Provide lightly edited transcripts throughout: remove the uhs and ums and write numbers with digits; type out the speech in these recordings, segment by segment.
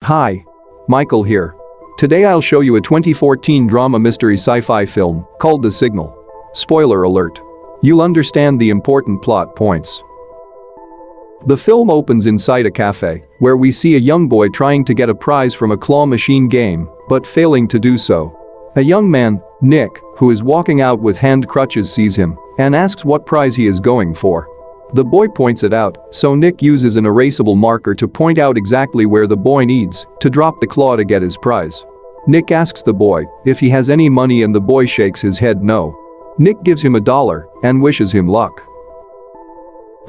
Hi. Michael here. Today I'll show you a 2014 drama mystery sci-fi film called The Signal. Spoiler alert. You'll understand the important plot points. The film opens inside a cafe, where we see a young boy trying to get a prize from a claw machine game, but failing to do so. A young man, Nick, who is walking out with hand crutches sees him and asks what prize he is going for. The boy points it out, so Nick uses an erasable marker to point out exactly where the boy needs to drop the claw to get his prize. Nick asks the boy if he has any money and the boy shakes his head no. Nick gives him $1 and wishes him luck.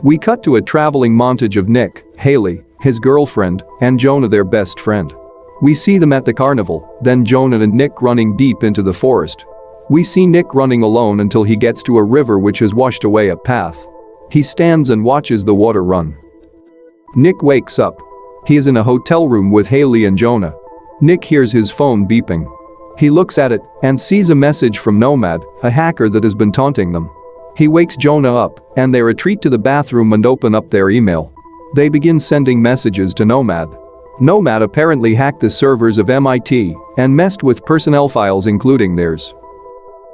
We cut to a traveling montage of Nick, Haley, his girlfriend, and Jonah, their best friend. We see them at the carnival, then Jonah and Nick running deep into the forest. We see Nick running alone until he gets to a river which has washed away a path. He stands and watches the water run. Nick wakes up. He is in a hotel room with Haley and Jonah. Nick hears his phone beeping. He looks at it and sees a message from Nomad, a hacker that has been taunting them. He wakes Jonah up and they retreat to the bathroom and open up their email. They begin sending messages to Nomad. Nomad apparently hacked the servers of MIT and messed with personnel files including theirs.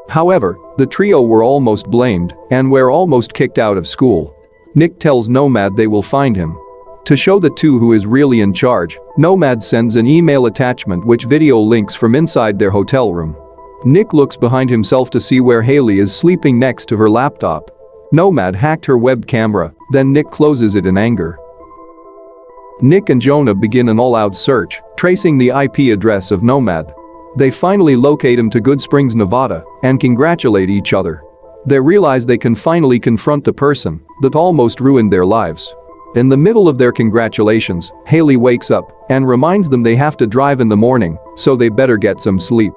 However, the trio were almost blamed and were almost kicked out of school. Nick tells Nomad they will find him. To show the two who is really in charge, Nomad sends an email attachment which video links from inside their hotel room. Nick looks behind himself to see where Haley is sleeping next to her laptop. Nomad hacked her web camera, then Nick closes it in anger. Nick and Jonah begin an all-out search, tracing the IP address of Nomad. They finally locate him to Good Springs, Nevada, and congratulate each other. They realize they can finally confront the person that almost ruined their lives. In the middle of their congratulations, Haley wakes up and reminds them they have to drive in the morning, so they better get some sleep.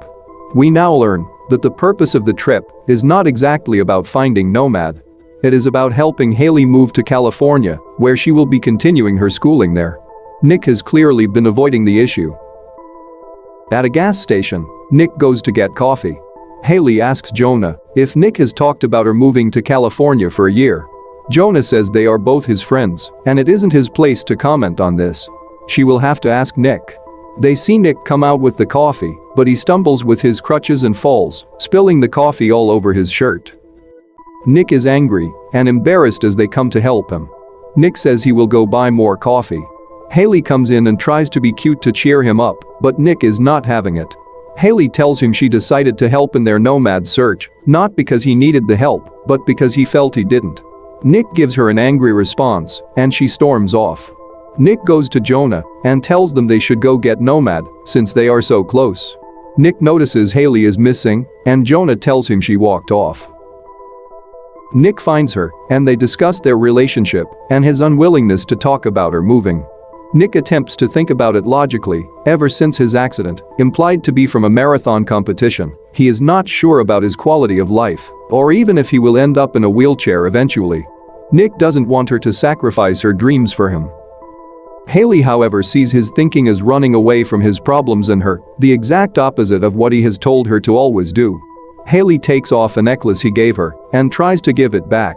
We now learn that the purpose of the trip is not exactly about finding Nomad. It is about helping Haley move to California, where she will be continuing her schooling there. Nick has clearly been avoiding the issue. At a gas station, Nick goes to get coffee. Haley asks Jonah if Nick has talked about her moving to California for a year. Jonah says they are both his friends and it isn't his place to comment on this. She will have to ask Nick. They see Nick come out with the coffee, but he stumbles with his crutches and falls, spilling the coffee all over his shirt. Nick is angry and embarrassed as they come to help him. Nick says he will go buy more coffee. Haley comes in and tries to be cute to cheer him up, but Nick is not having it. Haley tells him she decided to help in their Nomad search, not because he needed the help, but because he felt he didn't. Nick gives her an angry response, and she storms off. Nick goes to Jonah and tells them they should go get Nomad since they are so close. Nick notices Haley is missing, and Jonah tells him she walked off. Nick finds her, and they discuss their relationship and his unwillingness to talk about her moving. Nick attempts to think about it logically. Ever since his accident, implied to be from a marathon competition, he is not sure about his quality of life, or even if he will end up in a wheelchair eventually. Nick doesn't want her to sacrifice her dreams for him. Haley, however, sees his thinking as running away from his problems and her, the exact opposite of what he has told her to always do. Haley takes off a necklace he gave her and tries to give it back.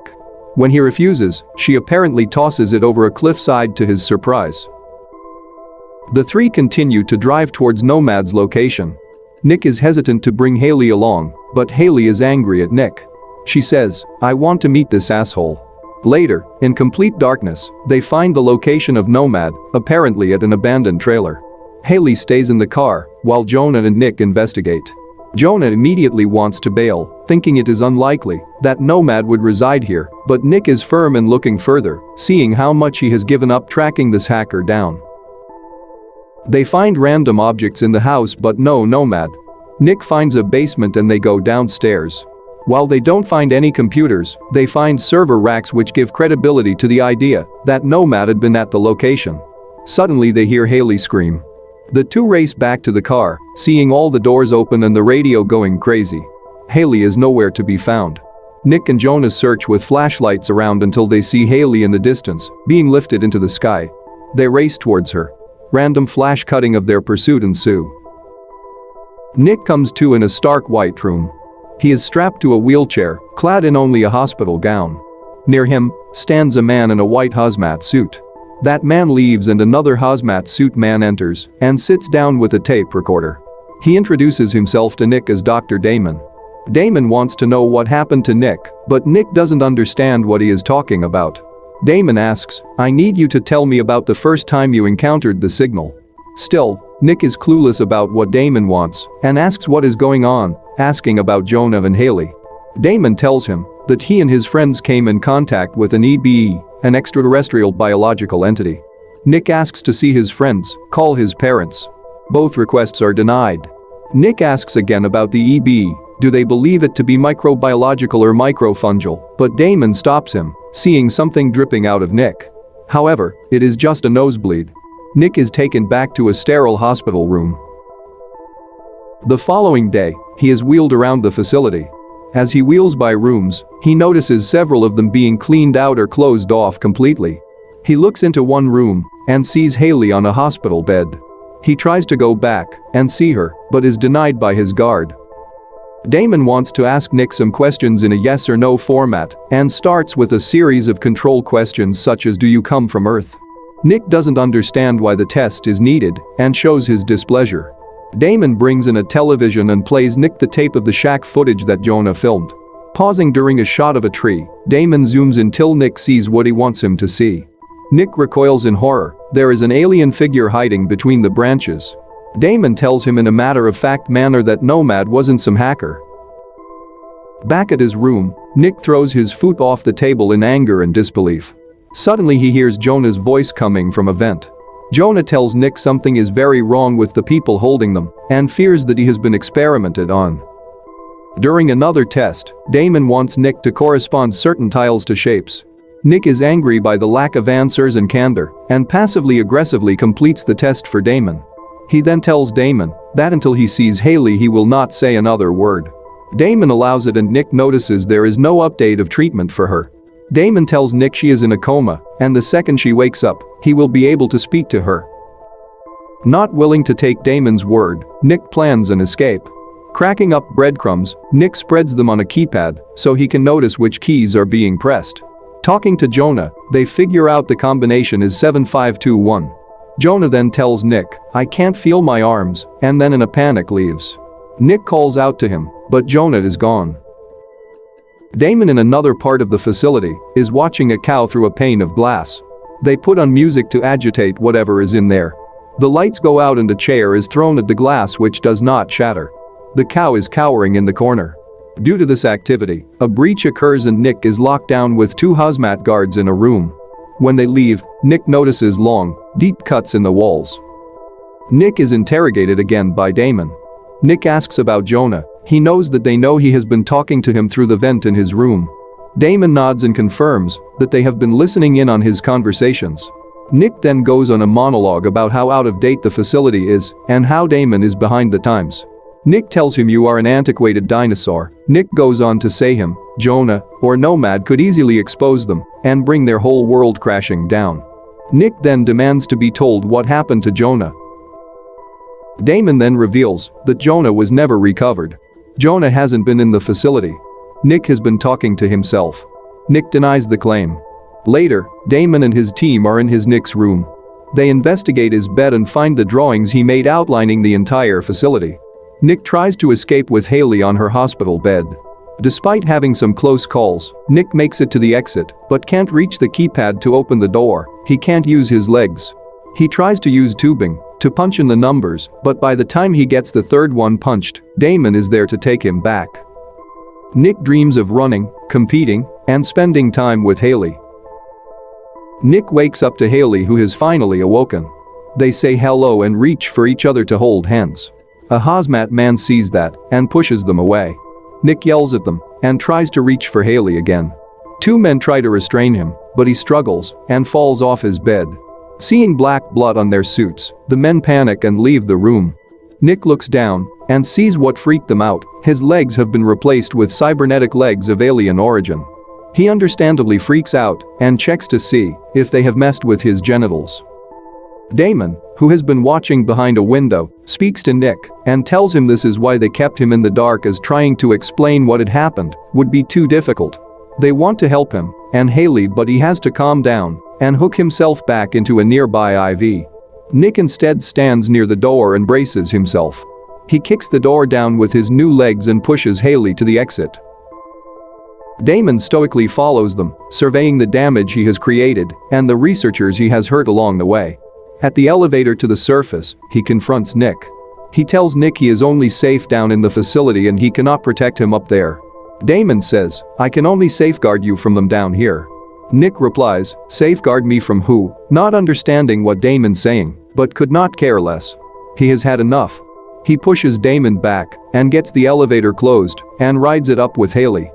When he refuses, she apparently tosses it over a cliffside to his surprise. The three continue to drive towards Nomad's location. Nick is hesitant to bring Haley along, but Haley is angry at Nick. She says, "I want to meet this asshole." Later, in complete darkness, they find the location of Nomad, apparently at an abandoned trailer. Haley stays in the car while Jonah and Nick investigate. Jonah immediately wants to bail, thinking it is unlikely that Nomad would reside here, but Nick is firm in looking further, seeing how much he has given up tracking this hacker down. They find random objects in the house but no Nomad. Nick finds a basement and they go downstairs. While they don't find any computers, they find server racks which give credibility to the idea that Nomad had been at the location. Suddenly they hear Haley scream. The two race back to the car, seeing all the doors open and the radio going crazy. Haley is nowhere to be found. Nick and Jonah search with flashlights around until they see Haley in the distance, being lifted into the sky. They race towards her. Random flash cutting of their pursuit ensue. Nick comes to in a stark white room. He is strapped to a wheelchair, clad in only a hospital gown. Near him stands a man in a white hazmat suit. That man leaves and another hazmat suit man enters and sits down with a tape recorder. He introduces himself to Nick as Dr. Damon. Damon wants to know what happened to Nick, but Nick doesn't understand what he is talking about. Damon asks, "I need you to tell me about the first time you encountered the signal." Still, Nick is clueless about what Damon wants and asks what is going on, asking about Jonah and Haley. Damon tells him that he and his friends came in contact with an EBE, an extraterrestrial biological entity. Nick asks to see his friends, call his parents. Both requests are denied. Nick asks again about the EBE, do they believe it to be microbiological or microfungal, but Damon stops him, seeing something dripping out of Nick. However, it is just a nosebleed. Nick is taken back to a sterile hospital room. The following day, he is wheeled around the facility. As he wheels by rooms, he notices several of them being cleaned out or closed off completely. He looks into one room and sees Haley on a hospital bed. He tries to go back and see her, but is denied by his guard. Damon wants to ask Nick some questions in a yes or no format and starts with a series of control questions such as, do you come from Earth? Nick doesn't understand why the test is needed and shows his displeasure. Damon brings in a television and plays Nick the tape of the shack footage that Jonah filmed. Pausing during a shot of a tree, Damon zooms in till Nick sees what he wants him to see. Nick recoils in horror. There is an alien figure hiding between the branches. Damon tells him in a matter-of-fact manner that Nomad wasn't some hacker. Back at his room, Nick throws his foot off the table in anger and disbelief. Suddenly he hears Jonah's voice coming from a vent. Jonah tells Nick something is very wrong with the people holding them and fears that he has been experimented on. During another test, Damon wants Nick to correspond certain tiles to shapes. Nick is angry by the lack of answers and candor and passively-aggressively completes the test for Damon. He then tells Damon that until he sees Haley he will not say another word. Damon allows it and Nick notices there is no update of treatment for her. Damon tells Nick she is in a coma and the second she wakes up, he will be able to speak to her. Not willing to take Damon's word, Nick plans an escape. Cracking up breadcrumbs, Nick spreads them on a keypad so he can notice which keys are being pressed. Talking to Jonah, they figure out the combination is 7521. Jonah then tells Nick, "I can't feel my arms," and then in a panic leaves. Nick calls out to him, but Jonah is gone. Damon in another part of the facility is watching a cow through a pane of glass. They put on music to agitate whatever is in there. The lights go out and a chair is thrown at the glass which does not shatter. The cow is cowering in the corner. Due to this activity, a breach occurs and Nick is locked down with two hazmat guards in a room. When they leave, Nick notices long, deep cuts in the walls. Nick is interrogated again by Damon. Nick asks about Jonah. He knows that they know he has been talking to him through the vent in his room. Damon nods and confirms that they have been listening in on his conversations. Nick then goes on a monologue about how out of date the facility is and how Damon is behind the times. Nick tells him you are an antiquated dinosaur. Nick goes on to say him, Jonah, or Nomad could easily expose them and bring their whole world crashing down. Nick then demands to be told what happened to Jonah. Damon then reveals that Jonah was never recovered. Jonah hasn't been in the facility. Nick has been talking to himself. Nick denies the claim. Later, Damon and his team are in Nick's room. They investigate his bed and find the drawings he made outlining the entire facility. Nick tries to escape with Haley on her hospital bed. Despite having some close calls, Nick makes it to the exit but can't reach the keypad to open the door. He can't use his legs. He tries to use tubing to punch in the numbers, but by the time he gets the third one punched, Damon is there to take him back. Nick dreams of running, competing, and spending time with Haley. Nick wakes up to Haley who has finally awoken. They say hello and reach for each other to hold hands. A hazmat man sees that and pushes them away. Nick yells at them and tries to reach for Haley again. Two men try to restrain him, but he struggles and falls off his bed. Seeing black blood on their suits, the men panic and leave the room. Nick looks down and sees what freaked them out. His legs have been replaced with cybernetic legs of alien origin. He understandably freaks out and checks to see if they have messed with his genitals. Damon, who has been watching behind a window, speaks to Nick and tells him this is why they kept him in the dark, as trying to explain what had happened would be too difficult. They want to help him and Haley, but he has to calm down and hook himself back into a nearby IV. Nick instead stands near the door and braces himself. He kicks the door down with his new legs and pushes Haley to the exit. Damon stoically follows them, surveying the damage he has created and the researchers he has hurt along the way. At the elevator to the surface, he confronts Nick. He tells Nick he is only safe down in the facility and he cannot protect him up there. Damon says, "I can only safeguard you from them down here." Nick replies, "Safeguard me from who?" Not understanding what Damon's saying, but could not care less. He has had enough. He pushes Damon back and gets the elevator closed and rides it up with Haley.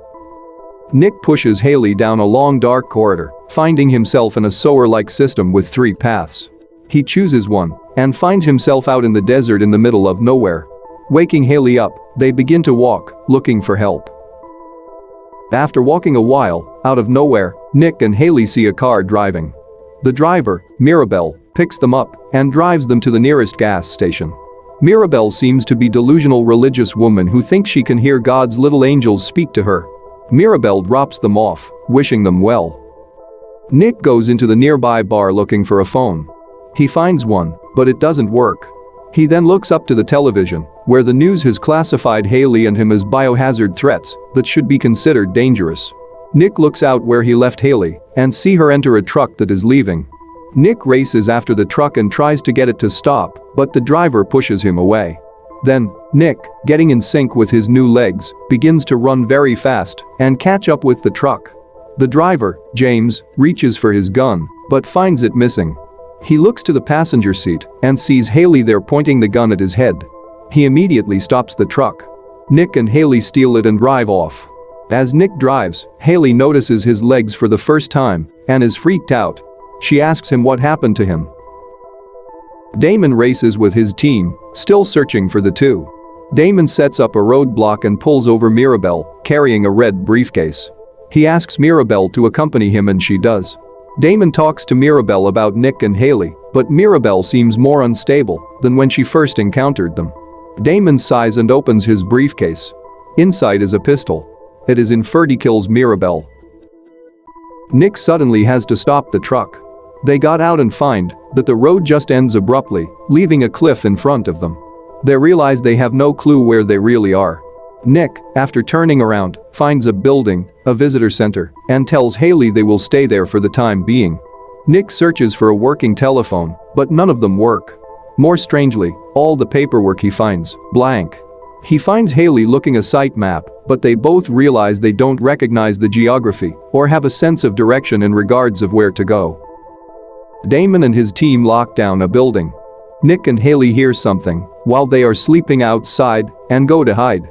Nick pushes Haley down a long dark corridor, finding himself in a sewer-like system with 3 paths. He chooses one and finds himself out in the desert in the middle of nowhere. Waking Haley up, they begin to walk, looking for help. After walking a while, out of nowhere, Nick and Haley see a car driving. The driver, Mirabelle, picks them up and drives them to the nearest gas station. Mirabelle seems to be a delusional religious woman who thinks she can hear God's little angels speak to her. Mirabelle drops them off, wishing them well. Nick goes into the nearby bar looking for a phone. He finds one, but it doesn't work. He then looks up to the television, where the news has classified Haley and him as biohazard threats that should be considered dangerous. Nick looks out where he left Haley and see her enter a truck that is leaving. Nick races after the truck and tries to get it to stop, but the driver pushes him away. Then, Nick, getting in sync with his new legs, begins to run very fast and catch up with the truck. The driver, James, reaches for his gun, but finds it missing. He looks to the passenger seat and sees Haley there pointing the gun at his head. He immediately stops the truck. Nick and Haley steal it and drive off. As Nick drives, Haley notices his legs for the first time and is freaked out. She asks him what happened to him. Damon races with his team, still searching for the two. Damon sets up a roadblock and pulls over Mirabelle, carrying a red briefcase. He asks Mirabelle to accompany him and she does. Damon talks to Mirabelle about Nick and Haley, but Mirabelle seems more unstable than when she first encountered them. Damon sighs and opens his briefcase. Inside is a pistol. It is in Ferdy kills Mirabelle. Nick suddenly has to stop the truck. They got out and find that the road just ends abruptly, leaving a cliff in front of them. They realize they have no clue where they really are. Nick, after turning around, finds a building, a visitor center, and tells Haley they will stay there for the time being. Nick searches for a working telephone, but none of them work. More strangely, all the paperwork he finds, blank. He finds Haley looking a site map, but they both realize they don't recognize the geography or have a sense of direction in regards of where to go. Damon and his team lock down a building. Nick and Haley hear something while they are sleeping outside and go to hide.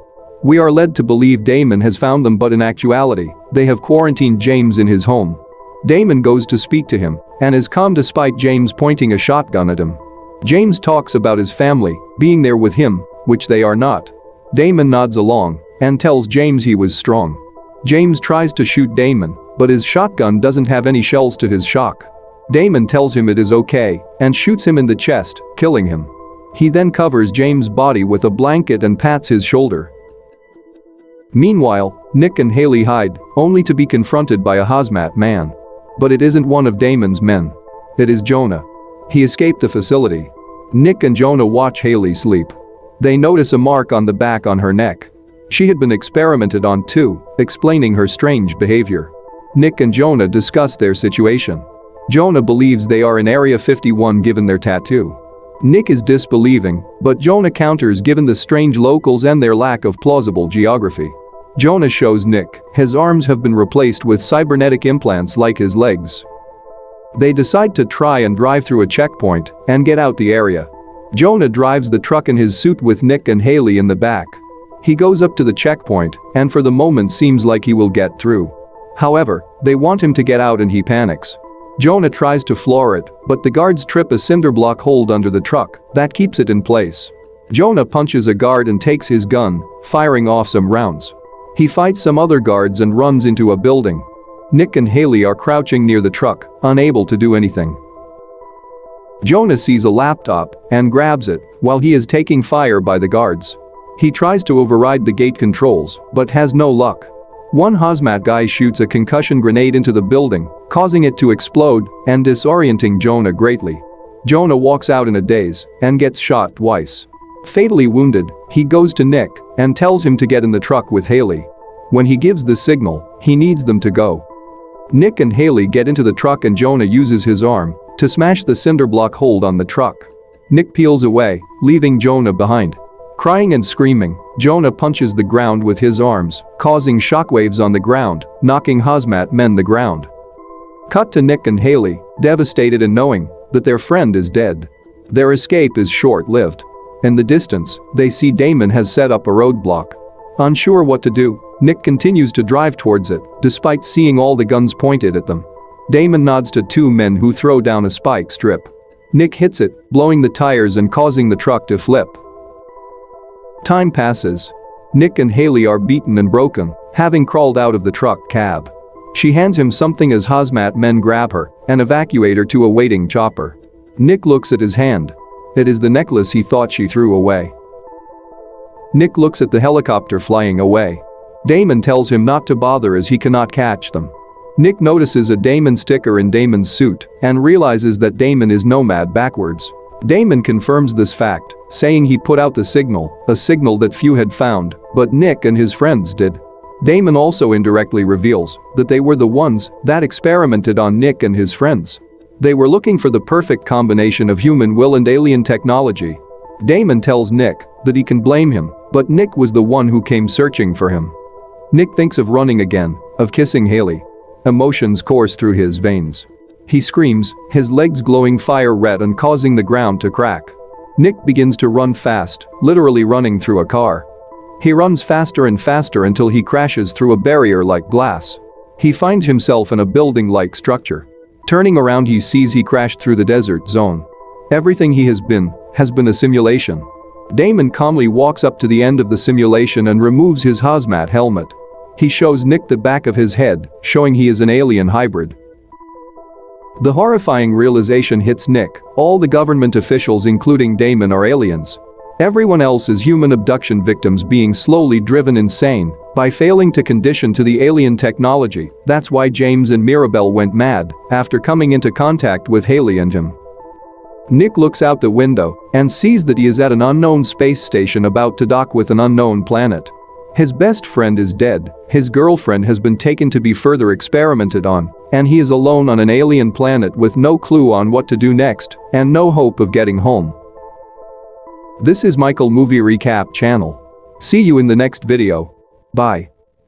We are led to believe Damon has found them, but in actuality, they have quarantined James in his home. Damon goes to speak to him and is calm despite James pointing a shotgun at him. James talks about his family being there with him, which they are not. Damon nods along and tells James he was strong. James tries to shoot Damon, but his shotgun doesn't have any shells to his shock. Damon tells him it is okay and shoots him in the chest, killing him. He then covers James' body with a blanket and pats his shoulder. Meanwhile, Nick and Haley hide, only to be confronted by a hazmat man. But it isn't one of Damon's men. It is Jonah. He escaped the facility. Nick and Jonah watch Haley sleep. They notice a mark on the back on her neck. She had been experimented on too, explaining her strange behavior. Nick and Jonah discuss their situation. Jonah believes they are in Area 51 given their tattoo. Nick is disbelieving, but Jonah counters given the strange locals and their lack of plausible geography. Jonah shows Nick his arms have been replaced with cybernetic implants like his legs. They decide to try and drive through a checkpoint and get out the area. Jonah drives the truck in his suit with Nick and Haley in the back. He goes up to the checkpoint and for the moment seems like he will get through. However, they want him to get out and he panics. Jonah tries to floor it, but the guards trip a cinder block hold under the truck that keeps it in place. Jonah punches a guard and takes his gun, firing off some rounds. He fights some other guards and runs into a building. Nick and Haley are crouching near the truck, unable to do anything. Jonah sees a laptop and grabs it while he is taking fire by the guards. He tries to override the gate controls, but has no luck. One hazmat guy shoots a concussion grenade into the building, causing it to explode and disorienting Jonah greatly. Jonah walks out in a daze and gets shot twice. Fatally wounded, he goes to Nick and tells him to get in the truck with Haley. When he gives the signal, he needs them to go. Nick and Haley get into the truck and Jonah uses his arm to smash the cinder block hold on the truck. Nick peels away, leaving Jonah behind. Crying and screaming, Jonah punches the ground with his arms, causing shockwaves on the ground, knocking hazmat men the ground. Cut to Nick and Haley, devastated and knowing that their friend is dead. Their escape is short-lived. In the distance, they see Damon has set up a roadblock. Unsure what to do, Nick continues to drive towards it, despite seeing all the guns pointed at them. Damon nods to two men who throw down a spike strip. Nick hits it, blowing the tires and causing the truck to flip. Time passes. Nick and Haley are beaten and broken, having crawled out of the truck cab. She hands him something as hazmat men grab her and evacuate her to a waiting chopper. Nick looks at his hand. It is the necklace he thought she threw away. Nick looks at the helicopter flying away. Damon tells him not to bother as he cannot catch them. Nick notices a Damon sticker in Damon's suit and realizes that Damon is nomad backwards. Damon confirms this fact, saying he put out the signal, a signal that few had found, but Nick and his friends did. Damon also indirectly reveals that they were the ones that experimented on Nick and his friends. They were looking for the perfect combination of human will and alien technology. Damon tells Nick that he can blame him, but Nick was the one who came searching for him. Nick thinks of running again, of kissing Haley. Emotions course through his veins. He screams, his legs glowing fire red and causing the ground to crack. Nick begins to run fast, literally running through a car. He runs faster and faster until he crashes through a barrier like glass. He finds himself in a building-like structure. Turning around, he sees he crashed through the desert zone. Everything he has been a simulation. Damon calmly walks up to the end of the simulation and removes his hazmat helmet. He shows Nick the back of his head, showing he is an alien hybrid. The horrifying realization hits Nick. All the government officials, including Damon, are aliens. Everyone else is human abduction victims being slowly driven insane by failing to condition to the alien technology. That's why James and Mirabel went mad after coming into contact with Haley and him. Nick looks out the window and sees that he is at an unknown space station about to dock with an unknown planet. His best friend is dead, his girlfriend has been taken to be further experimented on, and he is alone on an alien planet with no clue on what to do next and no hope of getting home. This is Michael Movie Recap channel. See you in the next video. Bye.